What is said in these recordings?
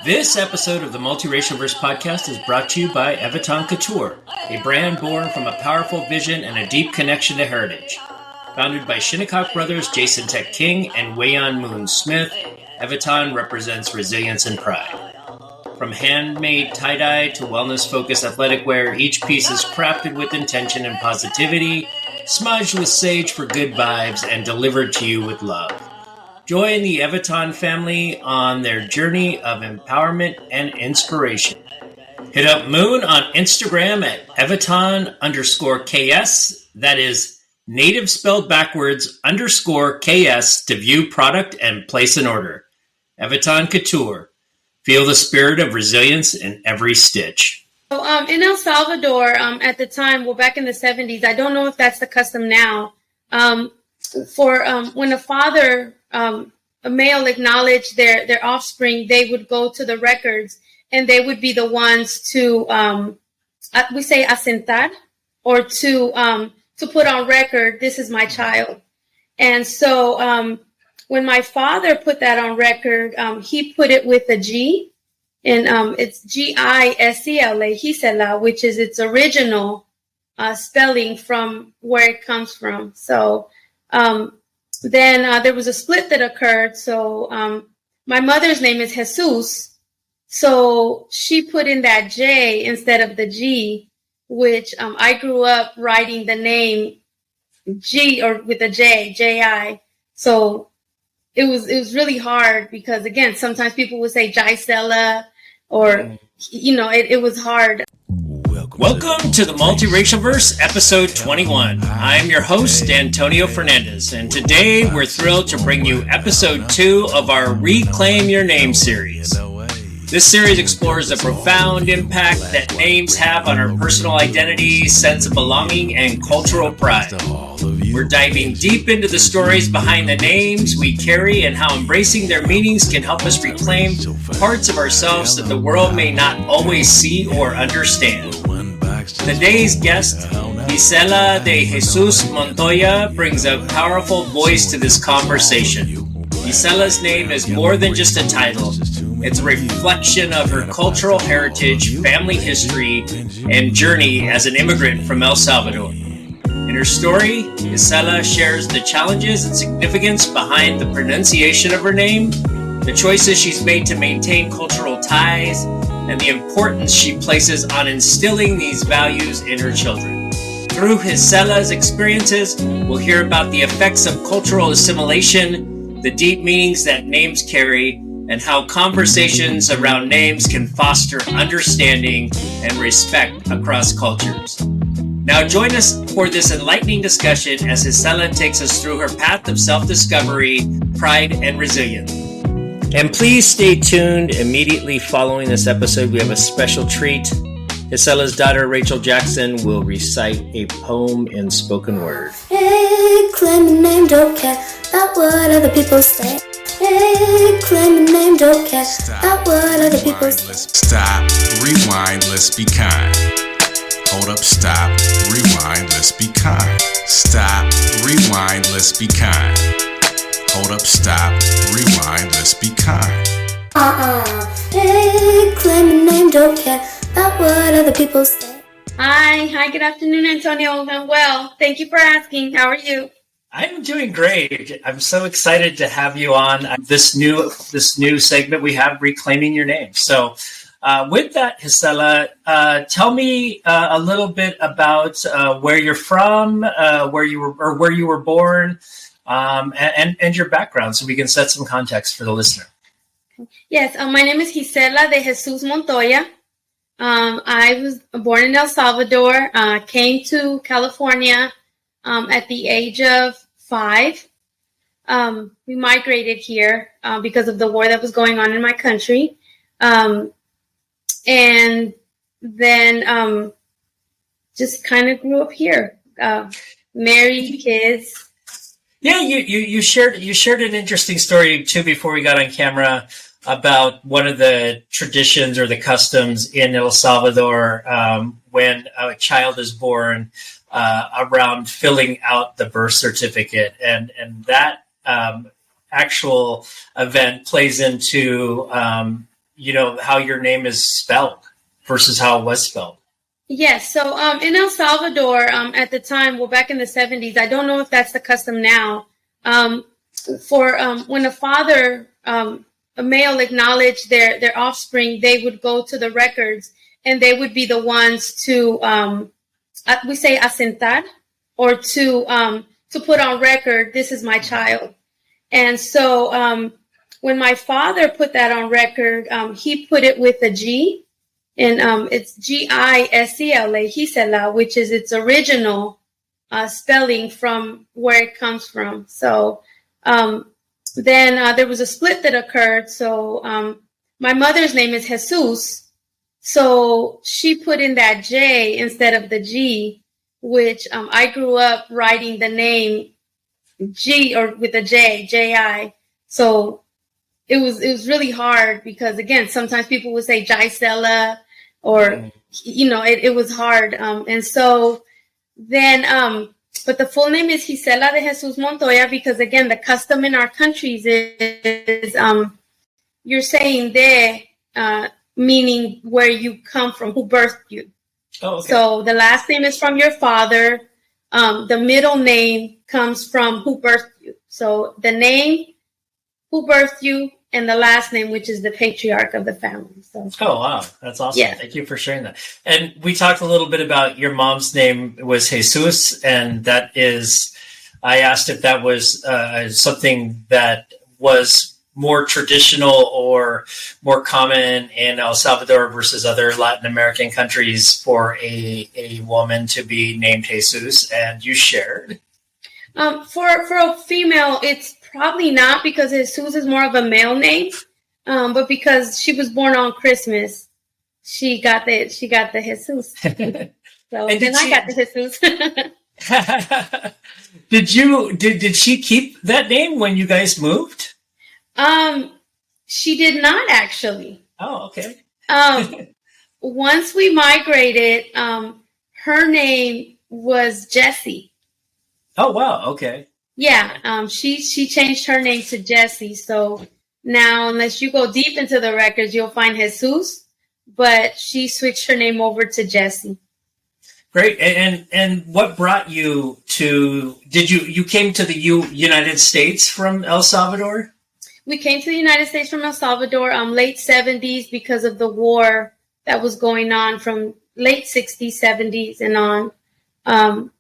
This episode of the Multiracial Verse podcast is brought to you by Evitan Couture, a brand born from a powerful vision and a deep connection to heritage. Founded by Shinnecock brothers Jason Tech King and Wayon Moon Smith, Evitan represents resilience and pride. From handmade tie-dye to wellness-focused athletic wear, each piece is crafted with intention and positivity, smudged with sage for good vibes, and delivered to you with love. Join the Evitan family on their journey of empowerment and inspiration. Hit up Moon on Instagram at Evitan_KS. That is native spelled backwards _KS to view product and place an order. Evitan Couture. Feel the spirit of resilience in every stitch. So in El Salvador, at the time, back in the 70s, I don't know if that's the custom now, when a father, a male acknowledged their offspring, they would go to the records and they would be the ones to, we say asentar, or to put on record, this is my child. And so when my father put that on record, he put it with a G, and it's Gisela, Gisela, which is its original spelling from where it comes from. So then there was a split that occurred. So my mother's name is Jesus. So she put in that J instead of the G, which I grew up writing the name G or with a J, J-I. So it was really hard because, again, sometimes people would say Gisela or, it was hard. Welcome to the Multiracial Verse, episode 21. I'm your host, Antonio Fernandez, and today we're thrilled to bring you episode 2 of our Reclaim Your Name series. This series explores the profound impact that names have on our personal identity, sense of belonging, and cultural pride. We're diving deep into the stories behind the names we carry and how embracing their meanings can help us reclaim parts of ourselves that the world may not always see or understand. Today's guest, Gisela De Jesus Montoya, brings a powerful voice to this conversation. Gisela's name is more than just a title. It's a reflection of her cultural heritage, family history, and journey as an immigrant from El Salvador. In her story, Gisela shares the challenges and significance behind the pronunciation of her name, the choices she's made to maintain cultural ties, and the importance she places on instilling these values in her children. Through Gisela's experiences, we'll hear about the effects of cultural assimilation, the deep meanings that names carry, and how conversations around names can foster understanding and respect across cultures. Now join us for this enlightening discussion as Gisela takes us through her path of self-discovery, pride, and resilience. And please stay tuned. Immediately following this episode, we have a special treat. Gisela's daughter, Rachel Jackson, will recite a poem in spoken word. Hey, claim your name, don't care about what other people say. Hey, claim your name, don't care about what other people say. Stop, rewind, let's be kind. Hold up, stop, rewind, let's be kind. Stop, rewind, let's be kind. Hold up, stop, rewind, let's be kind. Hey, claim your name, don't care about what other people say. Hi, good afternoon, Antonio. I'm well. Thank you for asking. How are you? I'm doing great. I'm so excited to have you on this new segment we have, Reclaiming Your Name. So with that, Gisela, tell me a little bit about where you're from, where you were born, and your background, so we can set some context for the listener. Yes, my name is Gisela De Jesus Montoya. I was born in El Salvador, came to California at the age of 5. We migrated here because of the war that was going on in my country. And then just kind of grew up here, married, kids. Yeah, you shared an interesting story too before we got on camera about one of the traditions or the customs in El Salvador when a child is born, around filling out the birth certificate, and that actual event plays into how your name is spelled versus how it was spelled. Yes. So in El Salvador, at the time, well, back in the 70s, I don't know if that's the custom now. For when a father, a male, acknowledged their offspring, they would go to the records and they would be the ones to, we say asentar, or to put on record, this is my child. And so when my father put that on record, he put it with a G, and it's Gisela, Gisela, which is its original spelling from where it comes from. So then there was a split that occurred. So my mother's name is Jesus. So she put in that J instead of the G, which I grew up writing the name G or with a J, J-I. So it was really hard because, again, sometimes people would say Gisela or, it was hard. And so then, but the full name is Gisela De Jesus Montoya because, again, the custom in our countries is you're saying de, meaning where you come from, who birthed you. Oh, okay. So the last name is from your father. The middle name comes from who birthed you. So the name, who birthed you, and the last name, which is the patriarch of the family. So. Oh, wow. That's awesome. Yeah. Thank you for sharing that. And we talked a little bit about your mom's name was Jesus, and that is, I asked if that was something that was more traditional or more common in El Salvador versus other Latin American countries for a woman to be named Jesus, and you shared. For a female, it's probably not because Jesus is more of a male name, but because she was born on Christmas, she got the Jesus. So then I got the Jesus. Did she keep that name when you guys moved? She did not actually. Oh, okay. Once we migrated, her name was Jessie. Oh, wow. Okay. Yeah. She changed her name to Jessie. So now, unless you go deep into the records, you'll find Jesus, but she switched her name over to Jessie. Great. And what brought you to, you came to the United States from El Salvador? We came to the United States from El Salvador late 70s because of the war that was going on from late 60s, 70s and on.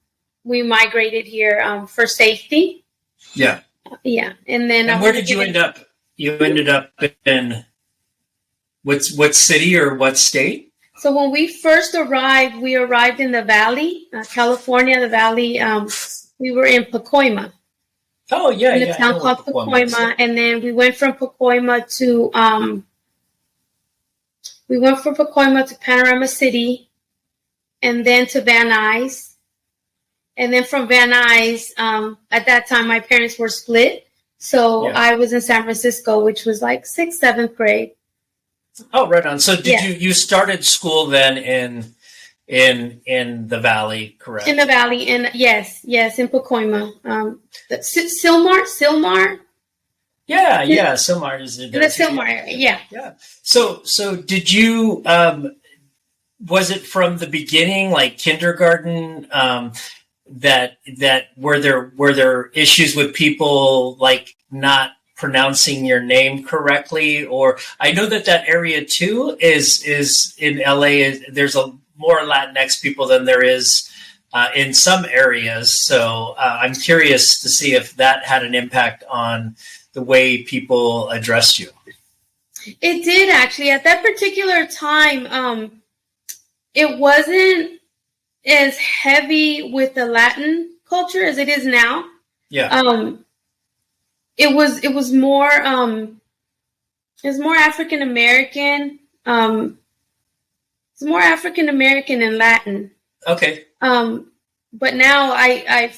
We migrated here for safety. Yeah. Yeah. And then where did you end up? You ended up in what city or what state? So when we first arrived, we arrived in the Valley, California, the Valley. We were in Pacoima. Oh, yeah. In a town called Pacoima. And then we went from Pacoima to Panorama City, and then to Van Nuys. And then from Van Nuys, at that time, my parents were split. So yeah. I was in San Francisco, which was like 6th, 7th grade. Oh, right on. So you started school then in the Valley, correct? In the Valley, and yes, in Pacoima. Silmar. Yeah, Silmar is in the Silmar area. Yeah. So did you? Was it from the beginning, like kindergarten? That were there issues with people like not pronouncing your name correctly? Or I know that area too is in LA. There's a more Latinx people than there is in some areas. So I'm curious to see if that had an impact on the way people addressed you. It did actually. At that particular time, it wasn't as heavy with the Latin culture as it is now. Yeah. It was more African American. It's more African American and Latin. Okay. But now I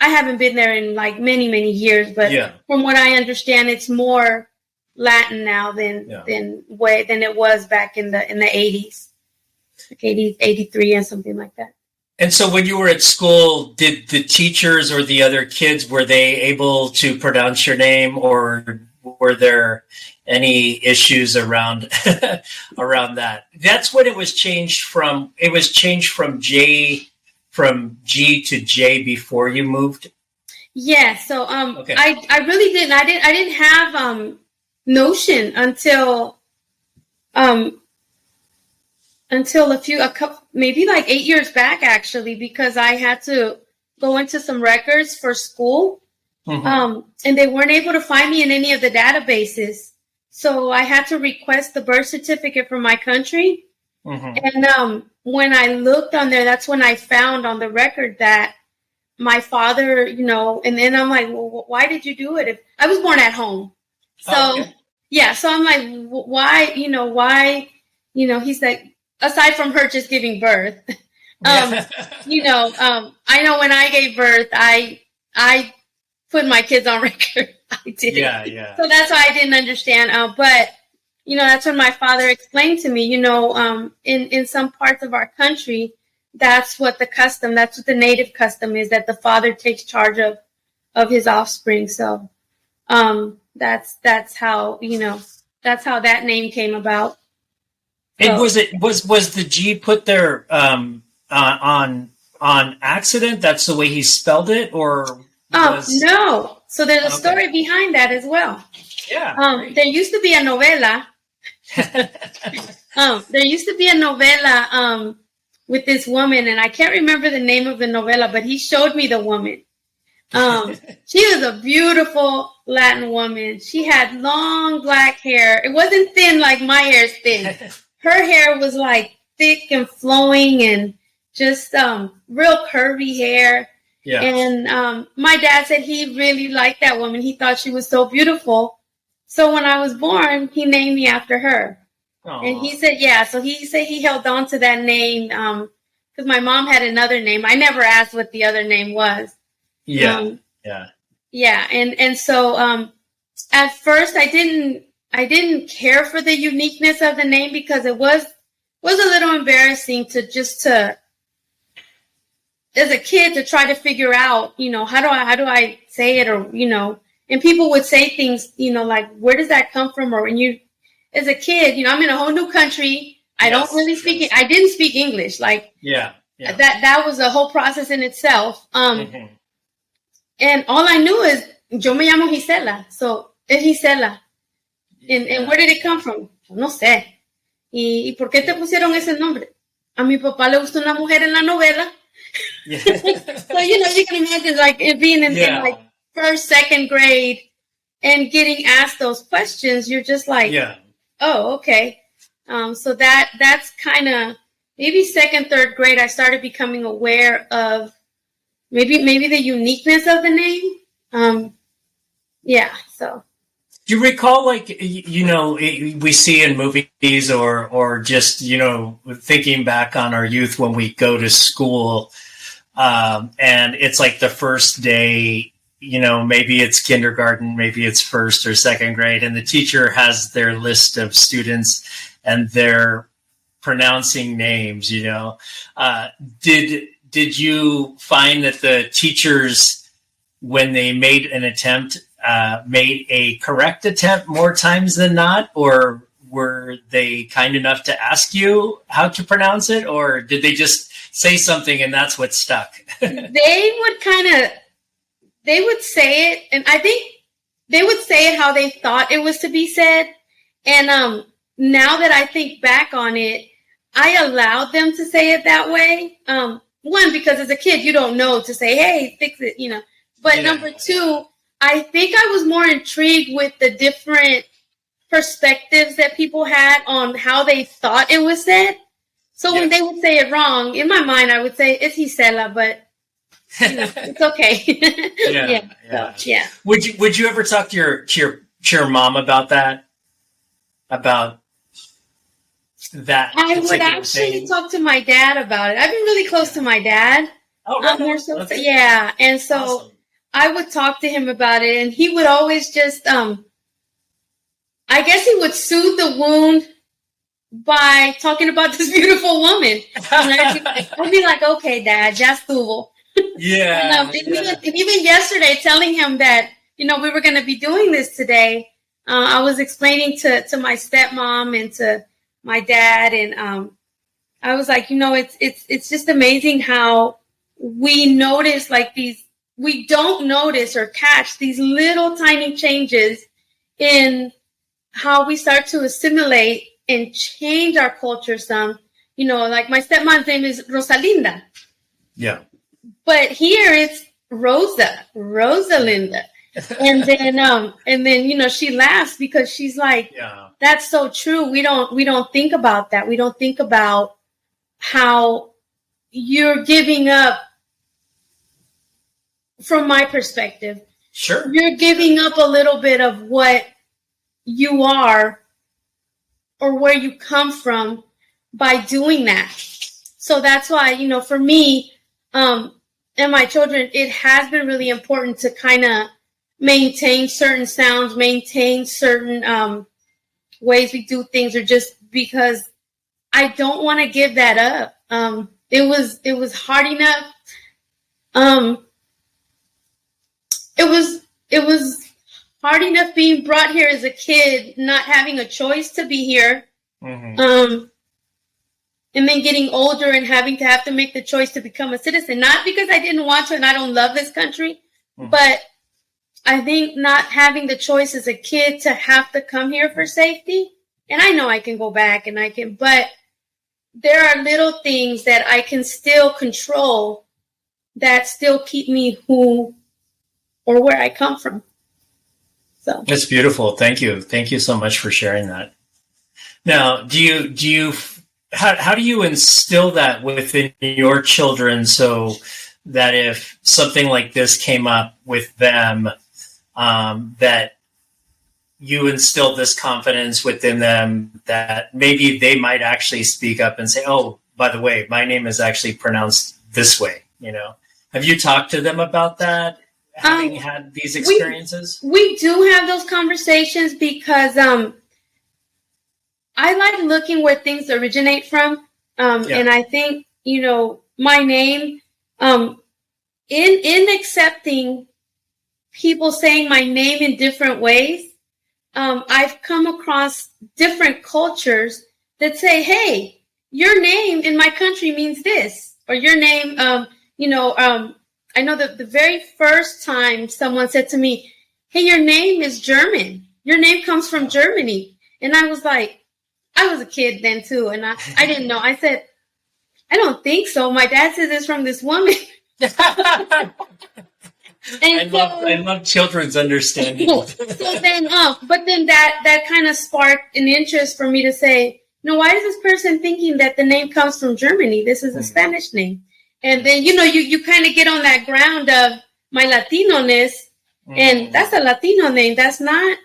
haven't been there in like many years, but from what I understand, it's more Latin now than it was back in the 80s. Like 80, 83 and something like that. And so when you were at school, did the teachers or the other kids, were they able to pronounce your name, or were there any issues around around that? That's when it was changed from. It was changed from G to J before you moved. Yeah. So Okay. I really didn't. I didn't have Notion until a couple, maybe like 8 years back, actually, because I had to go into some records for school. And they weren't able to find me in any of the databases. So I had to request the birth certificate from my country. And when I looked on there, that's when I found on the record that my father, and then I'm like, well, why did you do it? If I was born at home. So, yeah. So I'm like, why, he's like, aside from her just giving birth, I know when I gave birth, I put my kids on record. I did. Yeah. So that's why I didn't understand. But, that's when my father explained to me, in some parts of our country, that's what the native custom is, that the father takes charge of his offspring. So, that's how that name came about. And was the G put there, on accident? That's the way he spelled it, or? No. So there's a story behind that as well. Yeah. There used to be a novela. With this woman, and I can't remember the name of the novela, but he showed me the woman. She was a beautiful Latin woman. She had long black hair. It wasn't thin like my hair is thin. Her hair was like thick and flowing and just real curvy hair. Yeah. And my dad said he really liked that woman. He thought she was so beautiful. So when I was born, he named me after her. Aww. And he said, yeah. So he said he held on to that name because my mom had another name. I never asked what the other name was. Yeah. Yeah. And so at first I didn't care for the uniqueness of the name because it was a little embarrassing to as a kid to try to figure out, how do I say it, or, and people would say things, like, where does that come from? Or when you, as a kid, I'm in a whole new country. I don't really speak it. I didn't speak English. Like, that was a whole process in itself. And all I knew is, yo me llamo Gisela. So, es Gisela. And where did it come from? No sé. ¿Y por qué te pusieron ese nombre? A mi papá le gustó una mujer en la novela. Yeah. So, you can imagine like it being in like first, second grade and getting asked those questions. You're just like, oh, okay. So that's kind of maybe second, third grade. I started becoming aware of maybe the uniqueness of the name. So. Do you recall, like, we see in movies or just, thinking back on our youth when we go to school, and it's like the first day, maybe it's kindergarten, maybe it's first or second grade, and the teacher has their list of students and they're pronouncing names, did you find that the teachers, when they made an attempt, made a correct attempt more times than not, or were they kind enough to ask you how to pronounce it, or did they just say something and that's what stuck? They would say it, and I think they would say it how they thought it was to be said. And now that I think back on it, I allowed them to say it that way. One, because as a kid, you don't know to say, hey, fix it, But number two, I think I was more intrigued with the different perspectives that people had on how they thought it was said. So when they would say it wrong, in my mind, I would say it's Gisela, but it's okay. Yeah. Would you ever talk to your mom about that? About that? I would actually talk to my dad about it. I've been really close to my dad. Oh, really? More so, yeah. And so. Awesome. I would talk to him about it, and he would always just, I guess he would soothe the wound by talking about this beautiful woman. And I'd be like, okay, Dad, ya estuvo. Yeah. And even yesterday, telling him that, we were going to be doing this today, I was explaining to my stepmom and to my dad, and I was like, it's just amazing how we notice like these, we don't notice or catch these little tiny changes in how we start to assimilate and change our culture some. Like my stepmom's name is Rosalinda. Yeah. But here it's Rosalinda. And then she laughs because she's like, Yeah. That's so true. We don't think about that. We don't think about how you're giving up, from my perspective. Sure. You're giving up a little bit of what you are or where you come from by doing that. So that's why, for me, and my children, it has been really important to kind of maintain certain sounds, maintain certain ways we do things, or just because I don't want to give that up. It was hard enough. It was hard enough being brought here as a kid, not having a choice to be here. Mm-hmm. And then getting older and having to make the choice to become a citizen, not because I didn't want to and I don't love this country, but I think not having the choice as a kid to have to come here for safety. And I know I can go back but there are little things that I can still control that still keep me who or where I come from. So it's beautiful. Thank you. Thank you so much for sharing that. Now, how do you instill that within your children so that if something like this came up with them, that you instill this confidence within them that maybe they might actually speak up and say, oh, by the way, my name is actually pronounced this way. Have you talked to them about that? Having had these experiences? We do have those conversations because I like looking where things originate from. And I think, my name, in accepting people saying my name in different ways, I've come across different cultures that say, hey, your name in my country means this, or your name, I know that the very first time someone said to me, hey, your name is German. Your name comes from Germany. And I was like, I was a kid then too. And I didn't know. I said, I don't think so. My dad says it's from this woman. I love children's understanding. So then, but then that kind of sparked an interest for me to say, why is this person thinking that the name comes from Germany? This is a Spanish name. And then, you kind of get on that ground of my Latino-ness, and that's a Latino name. That's not,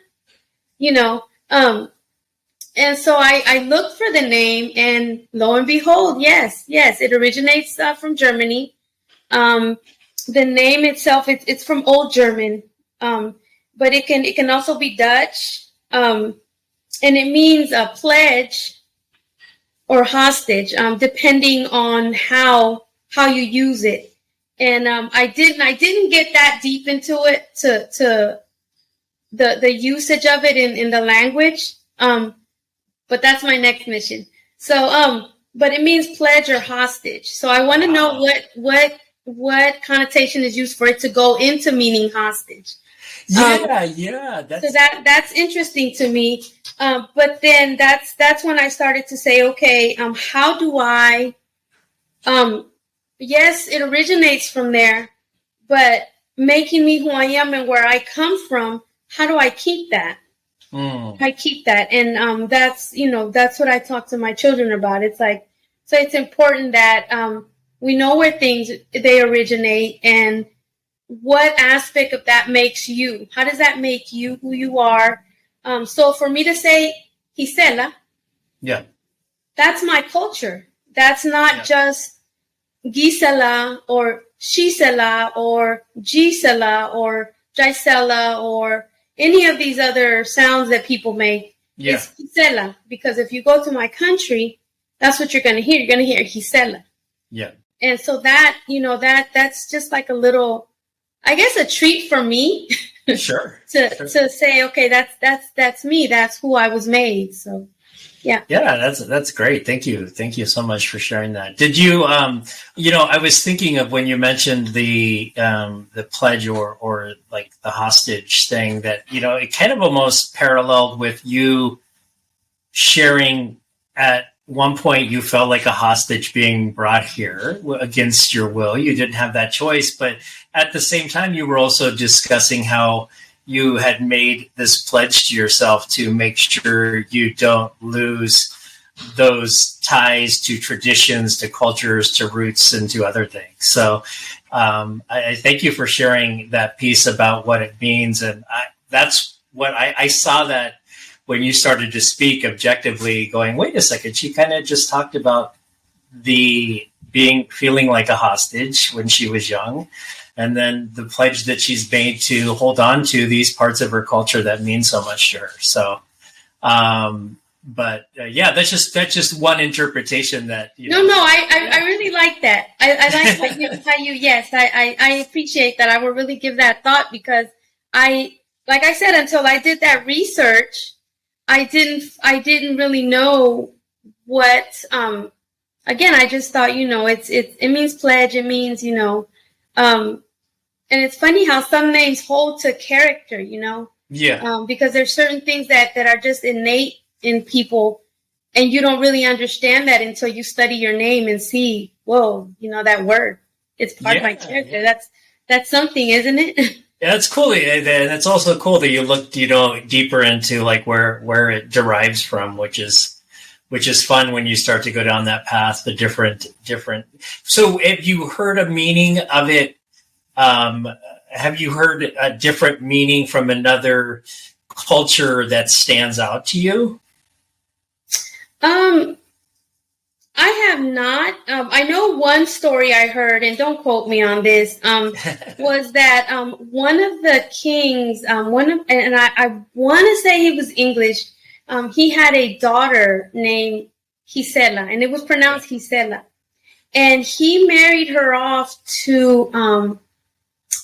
and so I looked for the name, and lo and behold, yes, it originates from Germany. The name itself, it's from Old German, but it can also be Dutch, and it means a pledge or hostage, depending on how you use it. And I didn't get that deep into it to the usage of it in the language. But that's my next mission. So but it means pledge or hostage. So I want to know what connotation is used for it to go into meaning hostage. Yeah. That's interesting to me. But then that's when I started to say, okay, how do I yes, it originates from there, but making me who I am and where I come from, how do I keep that? I keep that. And that's what I talk to my children about. It's like, so it's important that we know where they originate and what aspect of that makes you. How does that make you who you are? So for me to say Gisela, that's my culture. That's not just Gisela or Shisela or Gisela or Gisela or any of these other sounds that people make. It's Gisela, because if you go to my country, that's what you're going to hear. You're going to hear Gisela. Yeah. And so that, that's just like a little, I guess, a treat for me Sure. to say, okay, that's me. That's who I was made. So, yeah. Yeah, that's great. Thank you so much for sharing that. Did you, I was thinking of when you mentioned the pledge or like the hostage thing that it kind of almost paralleled with you sharing at one point you felt like a hostage being brought here against your will. You didn't have that choice, but at the same time, you were also discussing how you had made this pledge to yourself to make sure you don't lose those ties to traditions, to cultures, to roots, and to other things. So I thank you for sharing that piece about what it means. And that's what I saw that when you started to speak objectively, going, wait a second, she kind of just talked about feeling like a hostage when she was young. And then the pledge that she's made to hold on to these parts of her culture that mean so much to her. So, that's just one interpretation that, No, I really like that. I like how you, yes, I appreciate that. I will really give that thought because like I said, until I did that research, I didn't really know what, again, I just thought, it means pledge. It means, and it's funny how some names hold to character, Yeah. Because there's certain things that are just innate in people and you don't really understand that until you study your name and see, whoa, that word, it's part of my character. Yeah. That's something, isn't it? Yeah, that's cool. And it's also cool that you looked, deeper into like where it derives from, which is fun when you start to go down that path, the different. So have you heard a meaning of it? Have you heard a different meaning from another culture that stands out to you? I have not. I know one story I heard, and don't quote me on this, was that one of the kings, I want to say he was English, he had a daughter named Gisela, and it was pronounced Gisela. And he married her off to,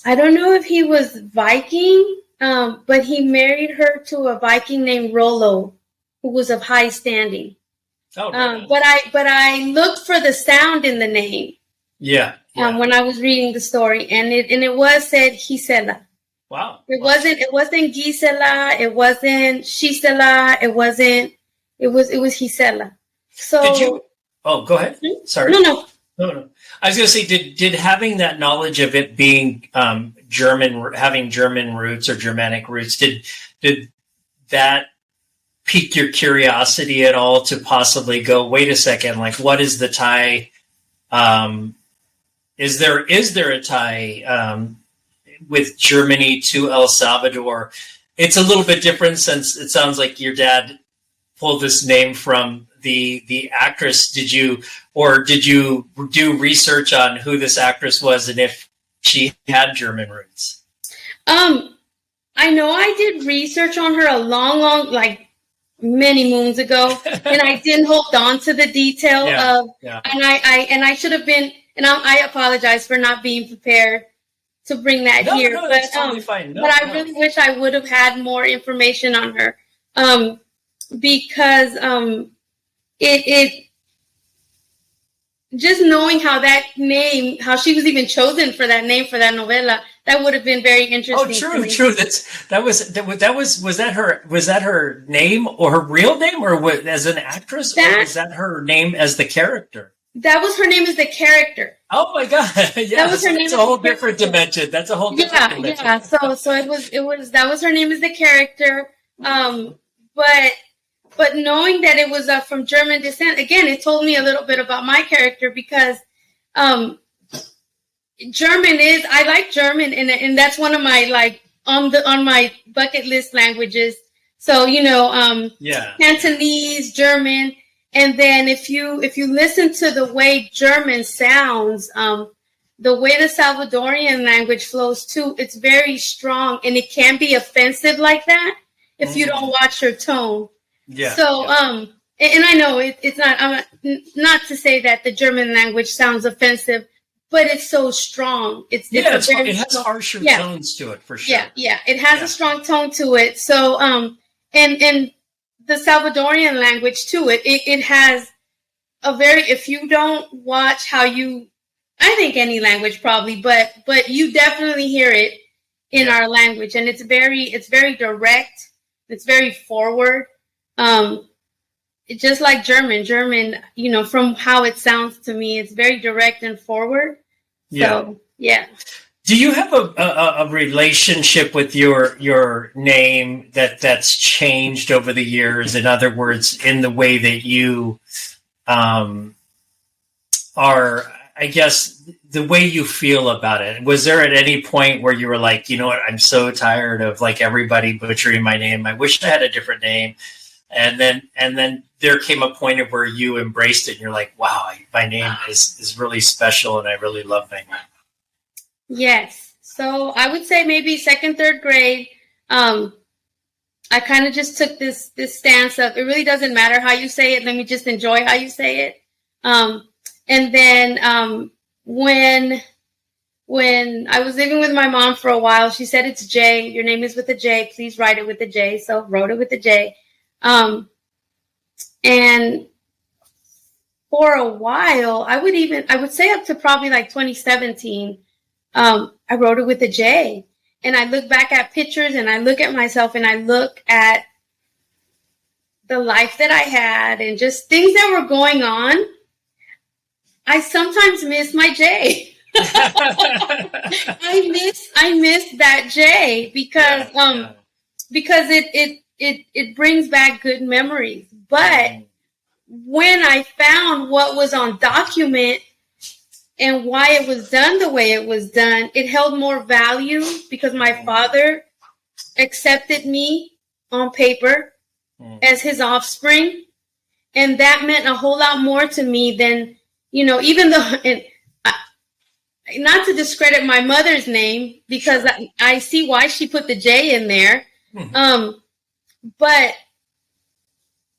I don't know if he was Viking, but he married her to a Viking named Rollo, who was of high standing. Oh, right. But I looked for the sound in the name. Yeah. When I was reading the story, and it was said Gisela. Wow. It wasn't Gisela. It wasn't Shisela. It was Gisela. So did you? Oh, go ahead. Sorry. No. I was going to say, did having that knowledge of it being German, having German roots or Germanic roots, did that pique your curiosity at all to possibly go, wait a second, like what is the tie? Is there a tie with Germany to El Salvador? It's a little bit different since it sounds like your dad pulled this name from the actress. Did you do research on who this actress was and if she had German roots? I know I did research on her a long, like many moons ago, and I didn't hold on to the detail and I should have been, and I apologize for not being prepared to bring that here. No, that's totally fine. But I really wish I would have had more information on her, because it just knowing how that name, how she was even chosen for that name for that novela, that would have been very interesting. Oh, true. Was that her name or her real name, or as an actress, or was that her name as the character? That was her name as the character. Oh my God! Yeah, that's a whole different dimension. That's a whole different dimension. Yeah. So it was that was her name as the character. But knowing that it was from German descent, again, it told me a little bit about my character because German is, I like German, and that's one of my on my bucket list languages. So Cantonese, German. And then if you listen to the way German sounds, the way the Salvadorian language flows too, it's very strong, and it can be offensive like that if you don't watch your tone. Yeah. So and I know it's not. I'm not to say that the German language sounds offensive, but it's so strong. It has harsher tones to it for sure. Yeah. It has a strong tone to it. So, and the Salvadorian language to it, it has a very, if you don't watch I think any language probably, but you definitely hear it in our language, and it's very direct. It's very forward. It's just like German, from how it sounds to me, it's very direct and forward. So, yeah. Do you have a relationship with your name that's changed over the years? In other words, in the way that you are, I guess, the way you feel about it. Was there at any point where you were like, you know what, I'm so tired of like everybody butchering my name. I wish I had a different name. And then there came a point of where you embraced it and you're like, wow, my name is really special and I really love my name. Yes. So I would say maybe second, third grade, I kind of just took this stance of, it really doesn't matter how you say it. Let me just enjoy how you say it. And then when I was living with my mom for a while, she said, it's J. Your name is with a J. Please write it with a J. So wrote it with a J. And for a while, I would say up to probably like 2017, I wrote it with a J. And I look back at pictures and I look at myself and I look at the life that I had and just things that were going on. I sometimes miss my J. I miss that J because it brings back good memories. But when I found what was on document and why it was done the way it was done, it held more value because my father accepted me on paper as his offspring. And that meant a whole lot more to me than, even though, not to discredit my mother's name, because I see why she put the J in there. But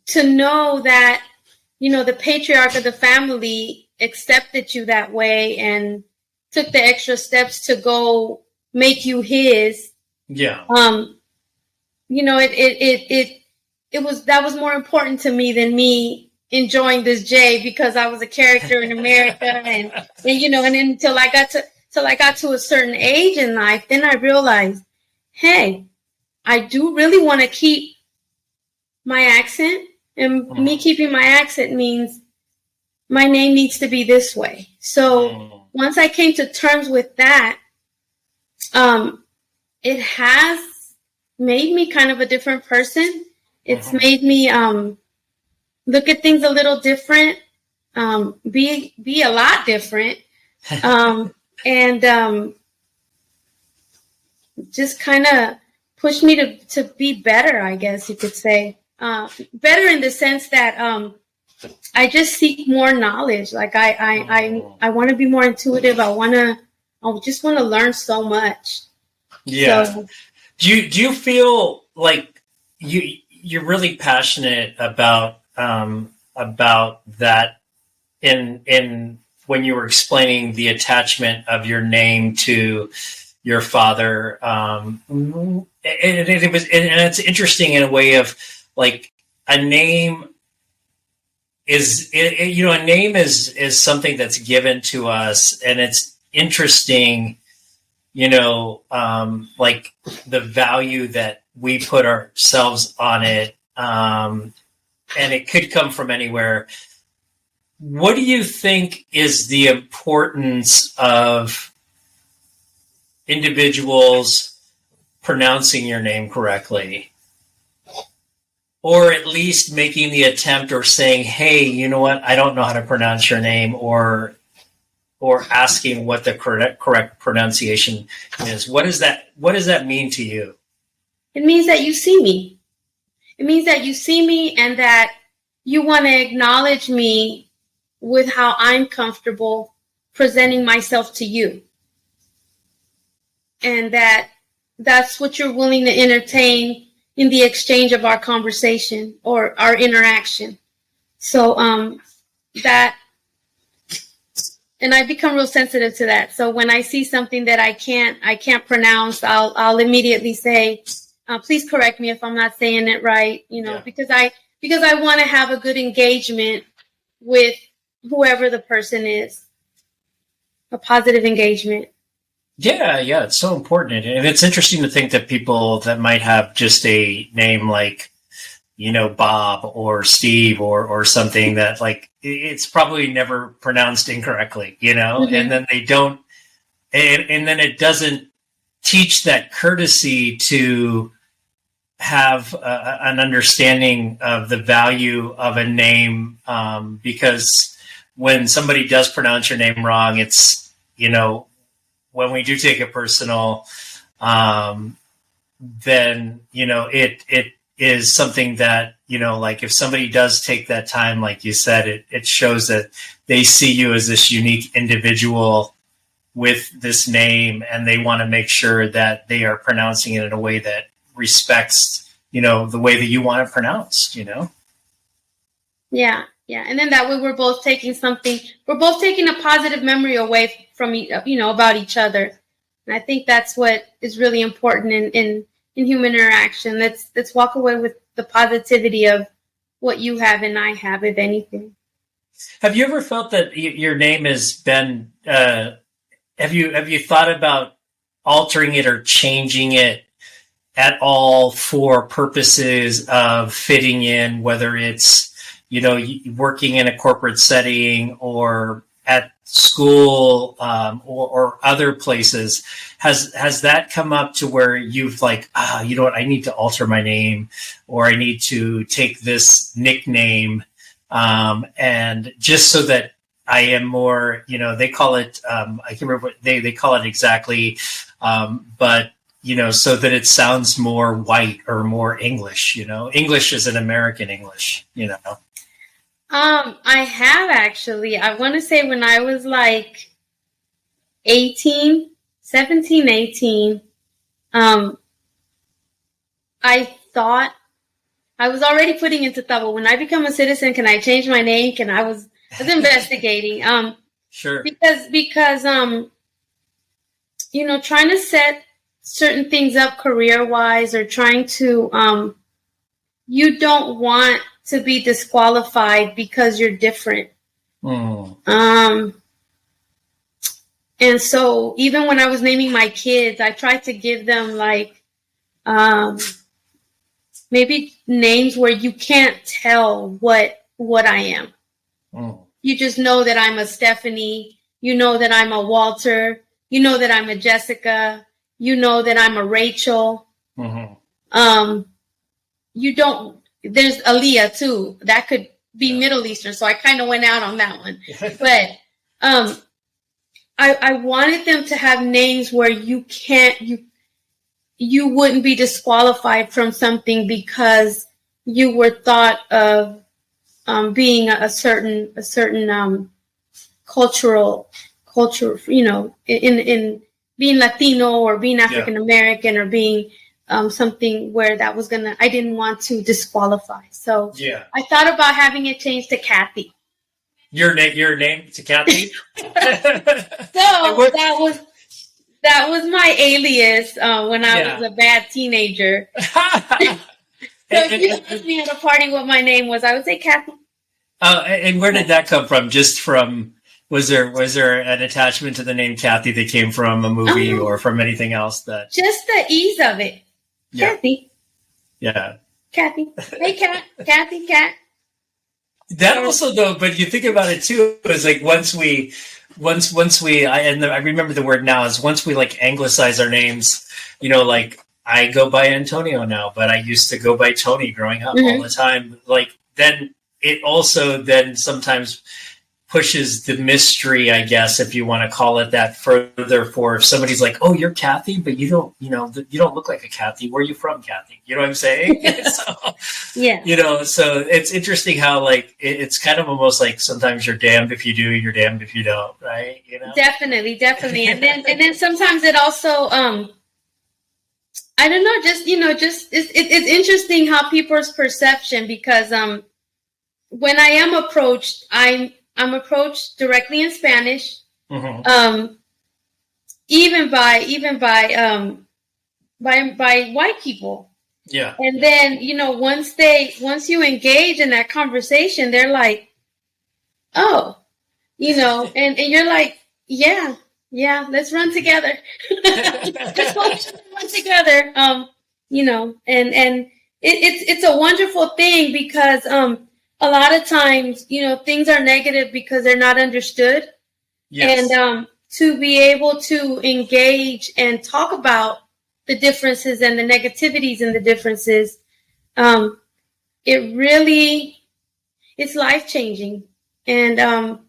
to know that, the patriarch of the family accepted you that way and took the extra steps to go make you his. Yeah. That was more important to me than me enjoying this J because I was a character in America and then until I got to a certain age in life, then I realized, hey, I do really want to keep my accent, and me keeping my accent means my name needs to be this way. So once I came to terms with that, it has made me kind of a different person. It's made me look at things a little different, be a lot different, and just kind of push me to be better, I guess you could say. Better in the sense that I just seek more knowledge. Like I want to be more intuitive. I just want to learn so much. Yeah. So, do you feel like you're really passionate about that in when you were explaining the attachment of your name to your father, and it's interesting in a way of like a name is a name is something that's given to us, and it's interesting, like the value that we put ourselves on it, and it could come from anywhere. What do you think is the importance of individuals pronouncing your name correctly? Or at least making the attempt or saying, hey, you know what, I don't know how to pronounce your name, or asking what the correct pronunciation is. What does that mean to you? It means that you see me. It means that you see me and that you want to acknowledge me with how I'm comfortable presenting myself to you. And that's what you're willing to entertain in the exchange of our conversation or our interaction. So, and and I become real sensitive to that. So when I see something that I can't pronounce, I'll immediately say, please correct me if I'm not saying it right, because I want to have a good engagement with whoever the person is, a positive engagement. Yeah, it's so important. And it's interesting to think that people that might have just a name like, Bob or Steve or something that like, it's probably never pronounced incorrectly, Mm-hmm. and then they don't, and then it doesn't teach that courtesy to have an understanding of the value of a name, because when somebody does pronounce your name wrong, it's, when we do take it personal, then, it is something that, like if somebody does take that time, like you said, it shows that they see you as this unique individual with this name, and they want to make sure that they are pronouncing it in a way that respects, the way that you want it pronounced, Yeah. And then that way we're both taking a positive memory away from, about each other. And I think that's what is really important in human interaction. Let's walk away with the positivity of what you have and I have, if anything. Have you ever felt that your name has been, have you thought about altering it or changing it at all for purposes of fitting in, whether it's, working in a corporate setting or at school, or other places? Has that come up to where you've like, you know what, I need to alter my name, or I need to take this nickname, and just so that I am more, they call it, I can't remember what they call it exactly, but so that it sounds more white or more English, English is an American English, I have actually. I want to say when I was like 18, I thought I was already putting into thought, well, when I become a citizen, can I change my name? I was investigating. Sure. Because trying to set certain things up career-wise, or trying to, you don't want to be disqualified because you're different. And so even when I was naming my kids, I tried to give them like, maybe names where you can't tell what I am. You just know that I'm a Stephanie, that I'm a Walter, that I'm a Jessica, that I'm a Rachel. There's Aaliyah too. That could be Middle Eastern. So I kind of went out on that one. But I wanted them to have names where you wouldn't be disqualified from something because you were thought of being a certain culture, in being Latino or being African American, or being something where that was I didn't want to disqualify. So I thought about having it changed to Kathy. Your name to Kathy? So that was my alias when I was a bad teenager. So if you asked me at a party what my name was, I would say Kathy. And where did that come from? Just from, was there an attachment to the name Kathy that came from a movie or from anything else? That just the ease of it. Kathy. Yeah. Kathy. Hey, Kat. Kathy, Kat. That also, though, but you think about it too, it's like once we, I remember the word now, is once we like anglicize our names, like I go by Antonio now, but I used to go by Tony growing up all the time. Like then it also then sometimes pushes the mystery, I guess, if you want to call it that, further for if somebody's like, oh, you're Kathy, but you don't look like a Kathy. Where are you from, Kathy? You know what I'm saying? So it's interesting how like, it's kind of almost like sometimes you're damned if you do, you're damned if you don't, right? Definitely. And then sometimes it also, I don't know, just it's interesting how people's perception, because when I am approached, I'm approached directly in Spanish, even by white people. Yeah. And then, once you engage in that conversation, they're like, oh, and you're like, yeah, let's run together. Let's run together. And it's a wonderful thing because a lot of times, things are negative because they're not understood. Yes. And to be able to engage and talk about the differences and the negativities and the differences, it's life-changing. And I'll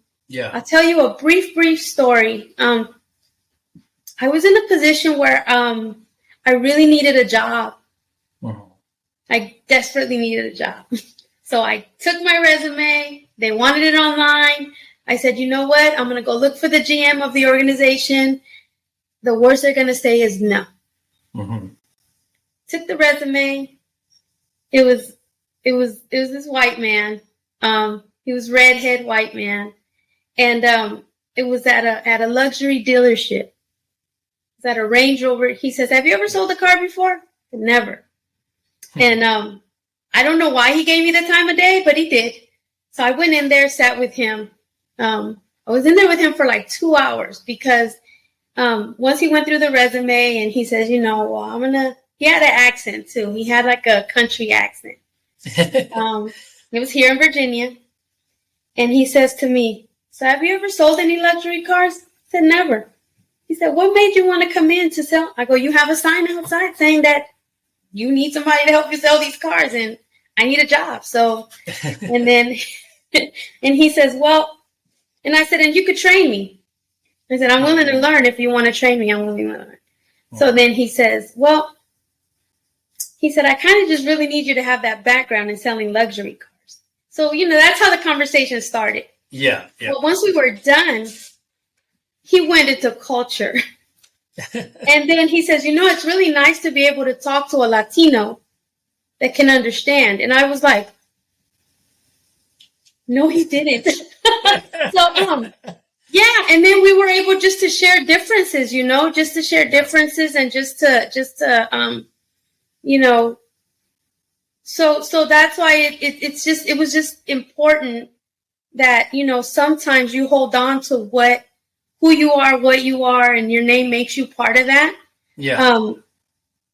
tell you a brief story. I was in a position where I really needed a job. I desperately needed a job. So I took my resume. They wanted it online. I said, you know what? I'm going to go look for the GM of the organization. The worst they're going to say is no. Took the resume. It was this white man. He was redhead white man. And it was at a luxury dealership. It was at a Range Rover. He says, have you ever sold a car before? Never. And I don't know why he gave me the time of day, but he did. So I went in there, sat with him. I was in there with him for like 2 hours because once he went through the resume and he says, he had an accent too. He had like a country accent. It was here in Virginia. And he says to me, so have you ever sold any luxury cars? I said, never. He said, what made you want to come in to sell? I go, you have a sign outside saying that you need somebody to help you sell these cars and I need a job. So, and then, and he says, well, and I said, and you could train me. I said, I'm willing to learn. If you want to train me, I'm willing to learn. So then he says, well, he said, I kind of just really need you to have that background in selling luxury cars. So, that's how the conversation started. Yeah. But once we were done, he went into culture. And then he says, it's really nice to be able to talk to a Latino that can understand. And I was like, no, he didn't. So, yeah. And then we were able just to share differences, just to share differences and just to so that's why it was just important that, sometimes you hold on to who you are, what you are, and your name makes you part of that. Yeah.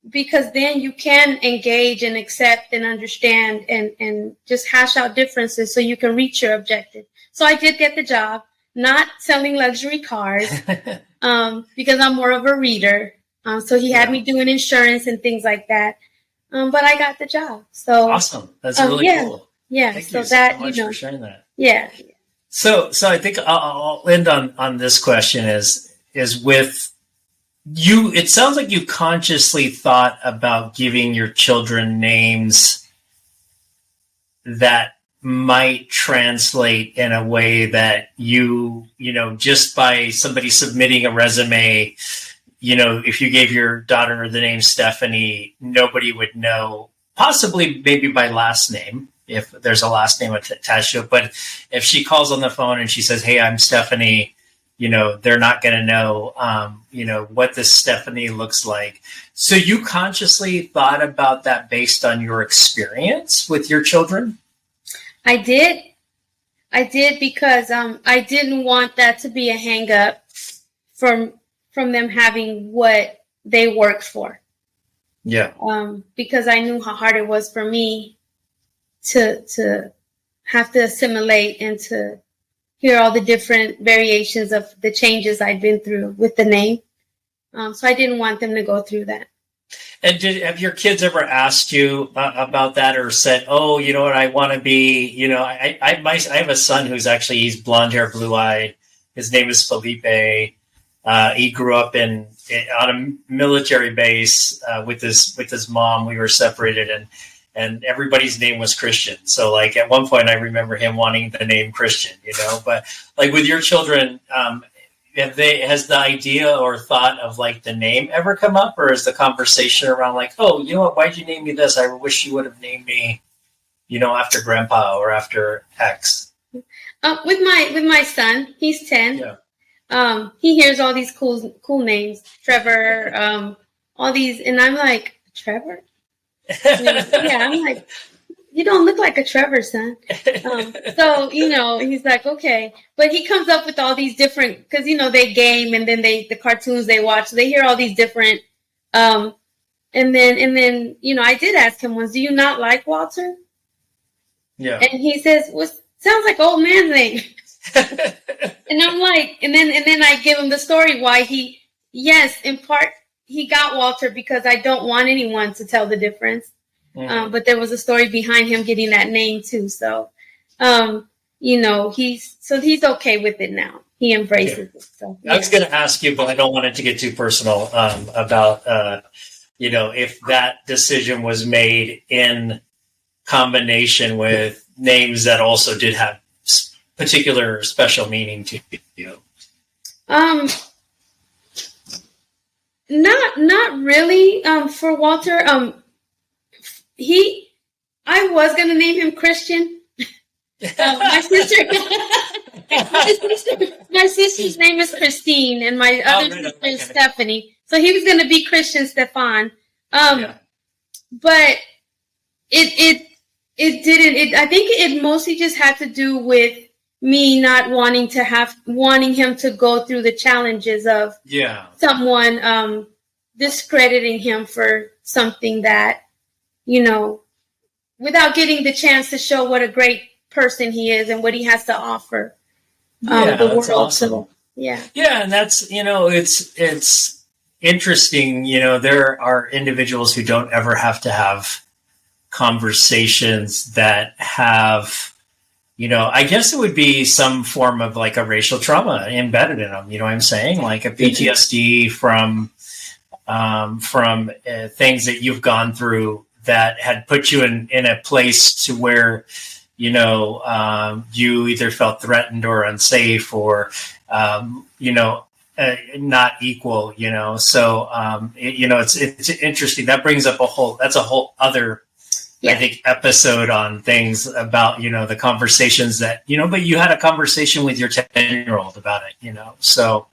Because then you can engage and accept and understand and just hash out differences so you can reach your objective. So I did get the job, not selling luxury cars, because I'm more of a reader. So he had me doing insurance and things like that. But I got the job. So awesome. That's really cool. Yeah. Thank so you so much for sharing that. Yeah. So I think I'll end on this question is with you. It sounds like you consciously thought about giving your children names that might translate in a way that just by somebody submitting a resume, if you gave your daughter the name Stephanie, nobody would know, possibly maybe by last name, if there's a last name attached to it. But if she calls on the phone and she says, hey, I'm Stephanie, they're not going to know, what this Stephanie looks like. So you consciously thought about that based on your experience with your children? I did because I didn't want that to be a hang up from them having what they worked for. Yeah. Because I knew how hard it was for me to have to assimilate and to hear all the different variations of the changes I'd been through with the name. So I didn't want them to go through that. And have your kids ever asked you about that or said, oh, you know what, I want to be, I have a son he's blonde hair, blue eyed. His name is Felipe. He grew up on a military base with his mom. We were separated and everybody's name was Christian. So like at one point I remember him wanting the name Christian, but like with your children, has the idea or thought of like the name ever come up, or is the conversation around like, oh, you know what, why'd you name me this? I wish you would have named me, after grandpa or after X. With my son, he's 10. Yeah. he hears all these cool names, Trevor, all these, and I'm like, Trevor? Yeah, I'm like, you don't look like a Trevor, son. So, he's like, okay. But he comes up with all these different, because, they game, and then the cartoons they watch, so they hear all these different, and then, I did ask him once, do you not like Walter? Yeah. And he says, well, sounds like old man's name. And I'm like, and then I give him the story why yes, in part, he got Walter because I don't want anyone to tell the difference. Mm-hmm. But there was a story behind him getting that name too. So, he's okay with it now. He embraces it. So, yeah. I was going to ask you, but I don't want it to get too personal, about, if that decision was made in combination with names that also did have particular special meaning to you. Not really. For Walter, I was gonna name him Christian. My sister's name is Christine, and my other sister is Stephanie. So he was gonna be Christian Stefan. But it didn't. I think it mostly just had to do with me not wanting him to go through the challenges of someone discrediting him for something that, without getting the chance to show what a great person he is and what he has to offer the world. Awesome. So, yeah, and that's, it's interesting. There are individuals who don't ever have to have conversations that have, I guess it would be some form of like a racial trauma embedded in them. You know what I'm saying? Like a PTSD from things that you've gone through that had put you in a place to where, you either felt threatened or unsafe or, not equal, So, it's interesting. That brings up that's a whole other, I think, episode on things about, the conversations that, but you had a conversation with your 10-year-old about it, So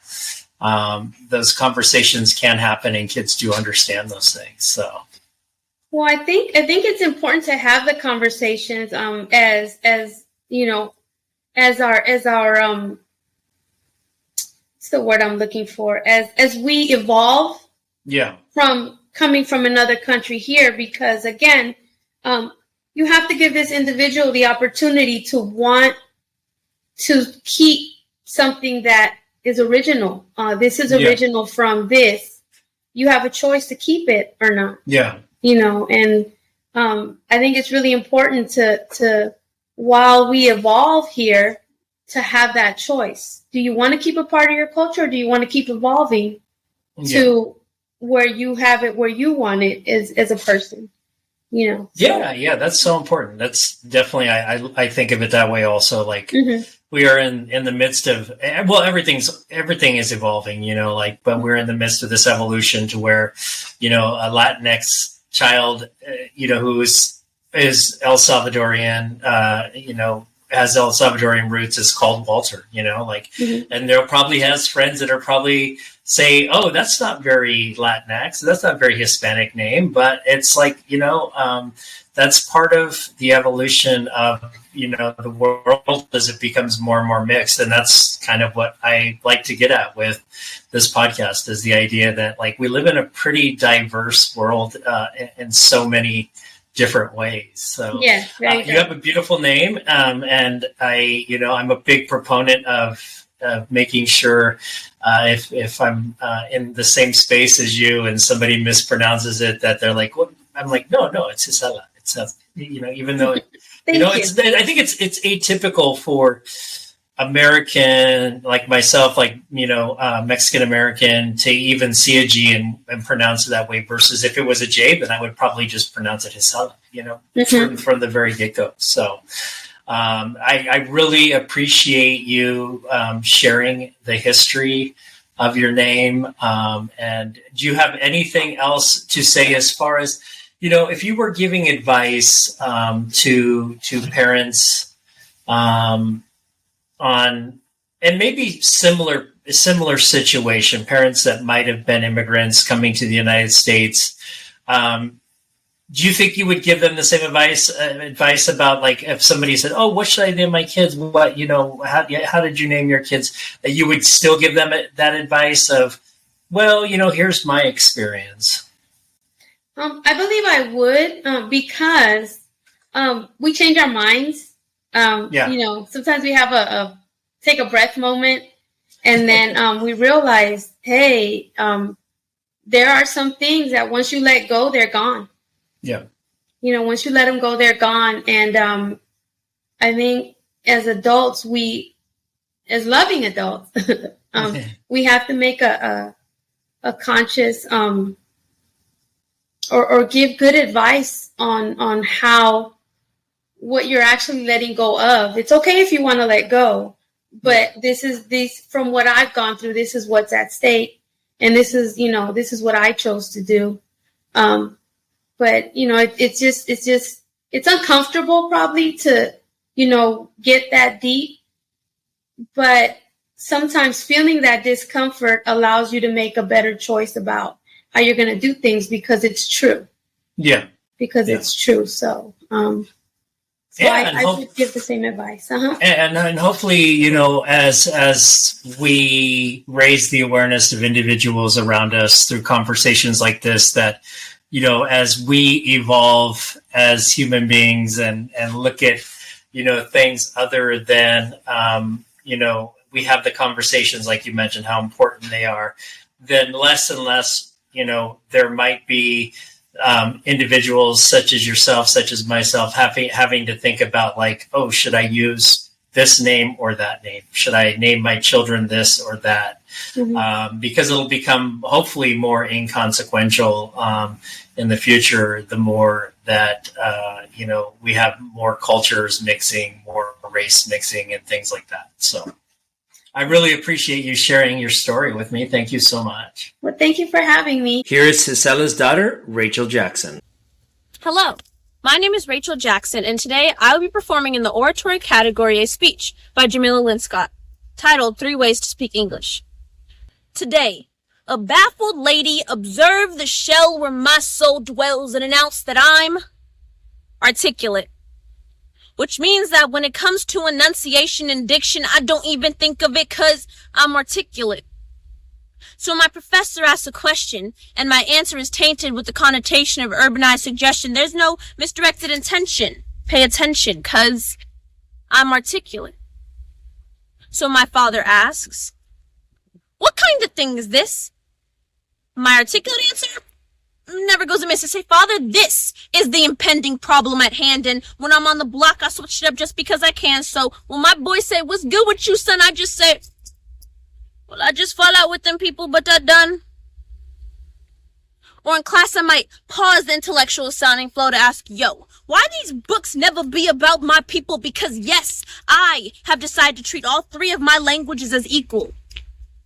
those conversations can happen and kids do understand those things. So. Well, I think it's important to have the conversations as our what's the word I'm looking for, as we evolve from coming from another country here, because again, you have to give this individual the opportunity to want to keep something that is original. This is original from this. You have a choice to keep it or not. Yeah. And I think it's really important to while we evolve here, to have that choice. Do you want to keep a part of your culture, or do you want to keep evolving to where you have it, where you want it as a person? Yeah, that's so important. That's definitely, I think of it that way also. Like we are in the midst of, well, everything is evolving, but we're in the midst of this evolution to where, a Latinx child, who is El Salvadorian, has El Salvadorian roots, is called Walter, and there probably has friends that are probably say, oh, that's not very Latinx, that's not very Hispanic name, but it's like, that's part of the evolution of, the world as it becomes more and more mixed. And that's kind of what I like to get at with this podcast, is the idea that like we live in a pretty diverse world in so many different ways. So you have a beautiful name. And I'm a big proponent of making sure if I'm in the same space as you and somebody mispronounces it, that they're like, what? I'm like, no, it's Gisela. It's even though I think it's atypical for American like myself, like Mexican American, to even see a G and pronounce it that way. Versus if it was a J, then I would probably just pronounce it Gisela. From the very get go. So. I really appreciate you sharing the history of your name. And do you have anything else to say as far as, if you were giving advice to parents on, and maybe similar a similar situation, parents that might have been immigrants coming to the United States, do you think you would give them the same advice about, like, if somebody said, "Oh, what should I name my kids? What, how did you name your kids?" That you would still give them that advice of, "Well, here's my experience." I believe I would, because we change our minds. Sometimes we have a take a breath moment, and then we realize, hey, there are some things that once you let go, they're gone. Yeah. Once you let them go, they're gone. And I think as adults, as loving adults, we have to make a conscious or give good advice on how what you're actually letting go of. It's okay if you want to let go, but this from what I've gone through, this is what's at stake, and this is what I chose to do. But it's uncomfortable probably to get that deep, but sometimes feeling that discomfort allows you to make a better choice about how you're going to do things, because it's true. Yeah. It's true. So, I would give the same advice. And hopefully, as we raise the awareness of individuals around us through conversations like this, that, as we evolve as human beings and look at, things other than, we have the conversations, like you mentioned, how important they are, then less and less, there might be individuals such as yourself, such as myself, having to think about, like, oh, should I use this name or that name? Should I name my children this or that? Mm-hmm. Because it'll become hopefully more inconsequential in the future, the more that, we have more cultures mixing, more race mixing and things like that. So I really appreciate you sharing your story with me. Thank you so much. Well, thank you for having me. Here is Gisela's daughter, Rachel Jackson. Hello, my name is Rachel Jackson, and today I will be performing in the oratory category a speech by Jamila Linscott, titled 3 Ways to Speak English. Today, a baffled lady observed the shell where my soul dwells and announced that I'm articulate. Which means that when it comes to enunciation and diction, I don't even think of it because I'm articulate. So my professor asks a question, and my answer is tainted with the connotation of urbanized suggestion. There's no misdirected intention. Pay attention, because I'm articulate. So my father asks, what kind of thing is this? My articulate answer never goes amiss. I say, Father, this is the impending problem at hand, and when I'm on the block, I switch it up just because I can. So when my boys say, what's good with you, son, I just say, well, I just fall out with them people, but they're done. Or in class, I might pause the intellectual sounding flow to ask, yo, why these books never be about my people? Because yes, I have decided to treat all 3 of my languages as equal.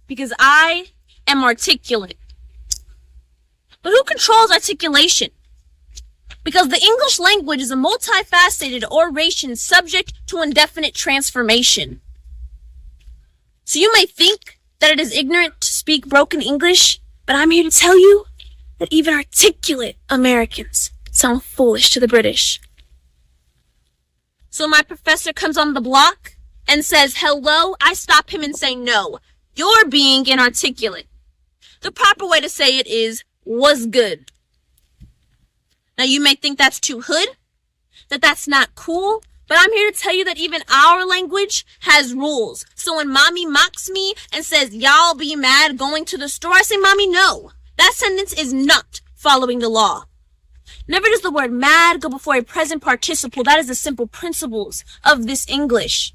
Because I am articulate. But who controls articulation? Because the English language is a multifaceted oration subject to indefinite transformation. So you may think that it is ignorant to speak broken English, but I'm here to tell you that even articulate Americans sound foolish to the British. So my professor comes on the block and says, hello, I stop him and say, no, you're being inarticulate. The proper way to say it is, was good. Now you may think that's too hood, that that's not cool, but I'm here to tell you that even our language has rules. So when mommy mocks me and says, y'all be mad going to the store, I say, mommy, no. That sentence is not following the law. Never does the word mad go before a present participle. That is the simple principles of this English.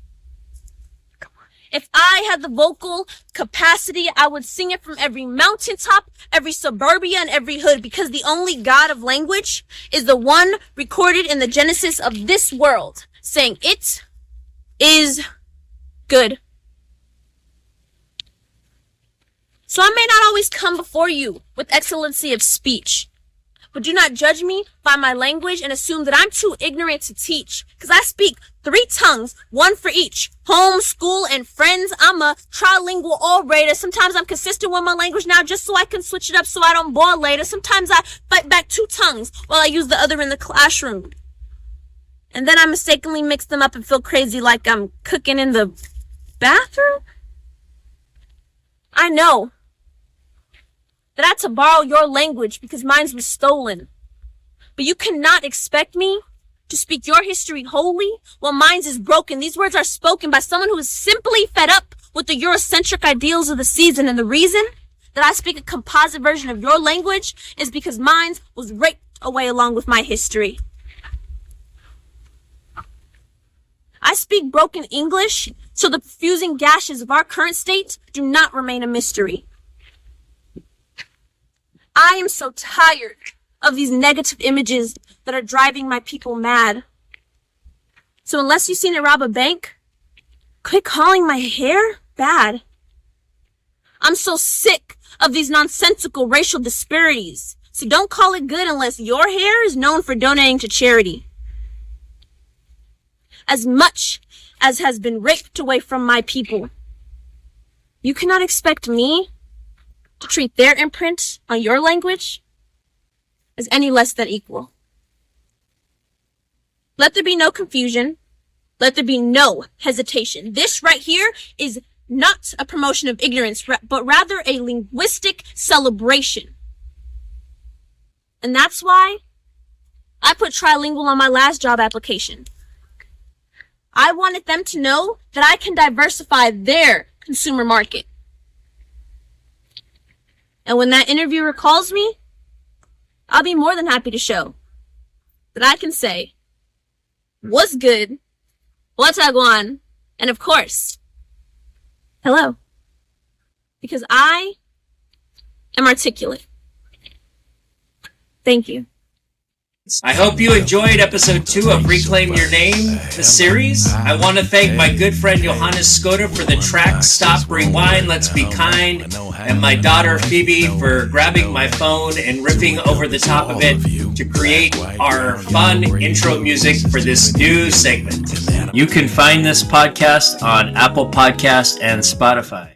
If I had the vocal capacity, I would sing it from every mountaintop, every suburbia, and every hood, because the only God of language is the one recorded in the Genesis of this world, saying it is good. So I may not always come before you with excellency of speech, but do not judge me by my language and assume that I'm too ignorant to teach, because I speak 3 tongues, 1 for each. Home, school, and friends. I'm a trilingual orator. Sometimes I'm consistent with my language now just so I can switch it up so I don't bore later. Sometimes I fight back 2 tongues while I use the other in the classroom. And then I mistakenly mix them up and feel crazy like I'm cooking in the bathroom. I know that I had to borrow your language because mine was stolen. But you cannot expect me to speak your history wholly while mine is broken. These words are spoken by someone who is simply fed up with the Eurocentric ideals of the season. And the reason that I speak a composite version of your language is because mine was raped away along with my history. I speak broken English so the fusing gashes of our current state do not remain a mystery. I am so tired of these negative images that are driving my people mad. So unless you've seen it rob a bank, quit calling my hair bad. I'm so sick of these nonsensical racial disparities. So don't call it good unless your hair is known for donating to charity. As much as has been raped away from my people, you cannot expect me to treat their imprint on your language as any less than equal. Let there be no confusion. Let there be no hesitation. This right here is not a promotion of ignorance, but rather a linguistic celebration. And that's why I put trilingual on my last job application. I wanted them to know that I can diversify their consumer market. And when that interviewer calls me, I'll be more than happy to show that I can say, what's good, what's on, and of course, hello. Because I am articulate. Thank you. I hope you enjoyed episode 2 of Reclaim Your Name, the series. I want to thank my good friend Johannes Skoda for the track Stop, Rewind, Let's Be Kind, and my daughter Phoebe for grabbing my phone and ripping over the top of it to create our fun intro music for this new segment. You can find this podcast on Apple Podcast and Spotify.